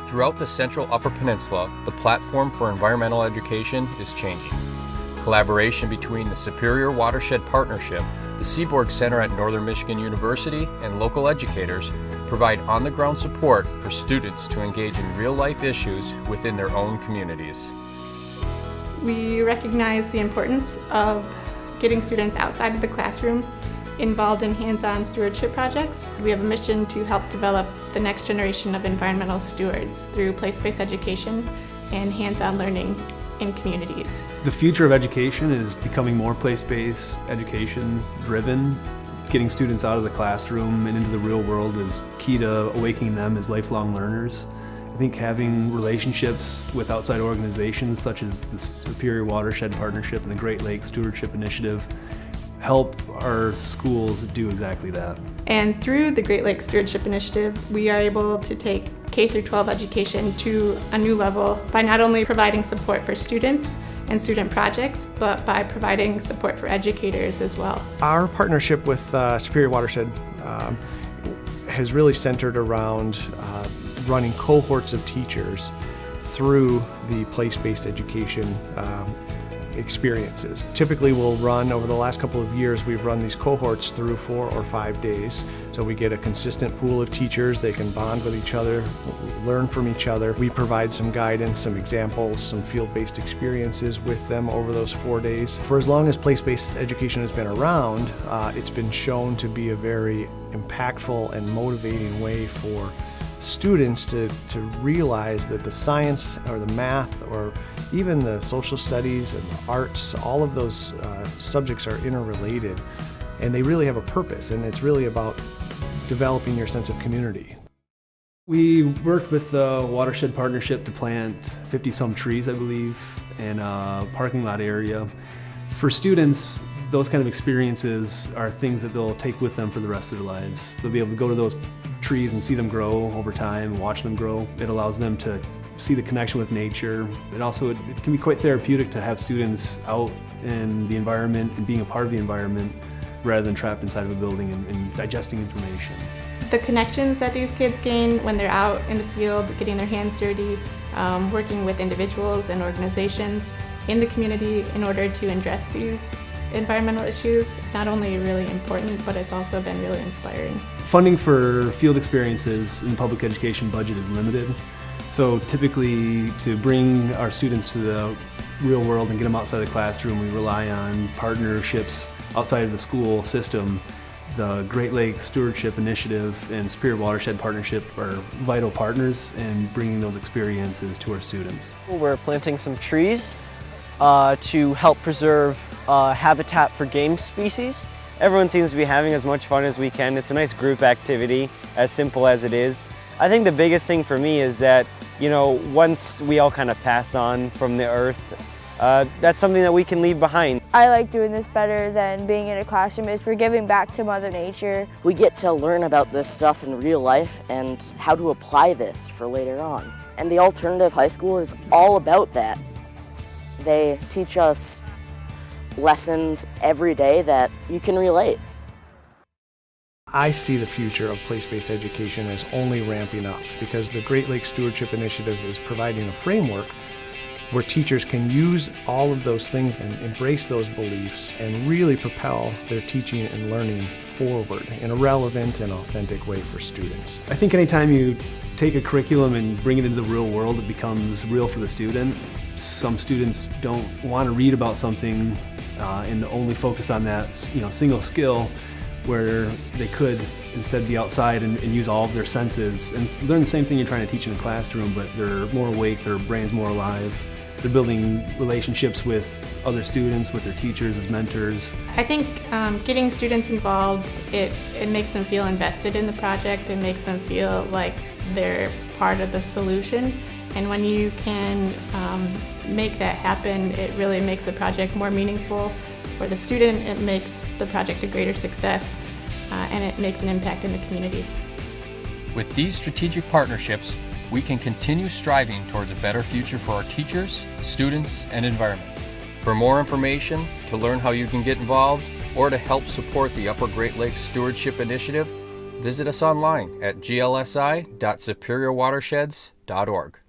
Throughout the central Upper Peninsula, the platform for environmental education is changing. Collaboration between the Superior Watershed Partnership, the Seaborg Center at Northern Michigan University, and local educators provide on-the-ground support for students to engage in real-life issues within their own communities. We recognize the importance of getting students outside of the classroom involved in hands-on stewardship projects. We have a mission to help develop the next generation of environmental stewards through place-based education and hands-on learning in communities. The future of education is becoming more place-based, education-driven. Getting students out of the classroom and into the real world is key to awakening them as lifelong learners. I think having relationships with outside organizations such as the Superior Watershed Partnership and the Great Lakes Stewardship Initiative help our schools do exactly that. And through the Great Lakes Stewardship Initiative, we are able to take K-12 education to a new level by not only providing support for students and student projects, but by providing support for educators as well. Our partnership with Superior Watershed has really centered around running cohorts of teachers through the place-based education experiences. Typically we'll run, over the last couple of years, we've run these cohorts through 4 or 5 days. So we get a consistent pool of teachers, they can bond with each other, learn from each other. We provide some guidance, some examples, some field-based experiences with them over those 4 days. For as long as place-based education has been around, it's been shown to be a very impactful and motivating way for students to realize that the science or the math or even the social studies and the arts, all of those subjects are interrelated and they really have a purpose, and it's really about developing your sense of community. We worked with the Watershed Partnership to plant 50-some trees, I believe, in a parking lot area. For students, those kind of experiences are things that they'll take with them for the rest of their lives. They'll be able to go to those trees and see them grow over time, watch them grow. It allows them to see the connection with nature. It can be quite therapeutic to have students out in the environment and being a part of the environment rather than trapped inside of a building and digesting information. The connections that these kids gain when they're out in the field, getting their hands dirty, working with individuals and organizations in the community in order to address these environmental issues, it's not only really important, but it's also been really inspiring. Funding for field experiences in the public education budget is limited. So typically, to bring our students to the real world and get them outside the classroom, we rely on partnerships outside of the school system. The Great Lakes Stewardship Initiative and Superior Watershed Partnership are vital partners in bringing those experiences to our students. We're planting some trees to help preserve habitat for game species. Everyone seems to be having as much fun as we can. It's a nice group activity, as simple as it is. I think the biggest thing for me is that, once we all kind of pass on from the earth, that's something that we can leave behind. I like doing this better than being in a classroom is we're giving back to Mother Nature. We get to learn about this stuff in real life and how to apply this for later on. And the alternative high school is all about that. They teach us lessons every day that you can relate. I see the future of place-based education as only ramping up because the Great Lakes Stewardship Initiative is providing a framework where teachers can use all of those things and embrace those beliefs and really propel their teaching and learning forward in a relevant and authentic way for students. I think anytime you take a curriculum and bring it into the real world, it becomes real for the student. Some students don't want to read about something and only focus on that single skill, where they could instead be outside and use all of their senses and learn the same thing you're trying to teach in a classroom, but they're more awake, their brain's more alive. They're building relationships with other students, with their teachers as mentors. I think getting students involved, it makes them feel invested in the project. It makes them feel like they're part of the solution. And when you can make that happen, it really makes the project more meaningful. For the student, it makes the project a greater success, and it makes an impact in the community. With these strategic partnerships, we can continue striving towards a better future for our teachers, students, and environment. For more information, to learn how you can get involved, or to help support the Upper Great Lakes Stewardship Initiative, visit us online at glsi.superiorwatersheds.org. stewardship.org.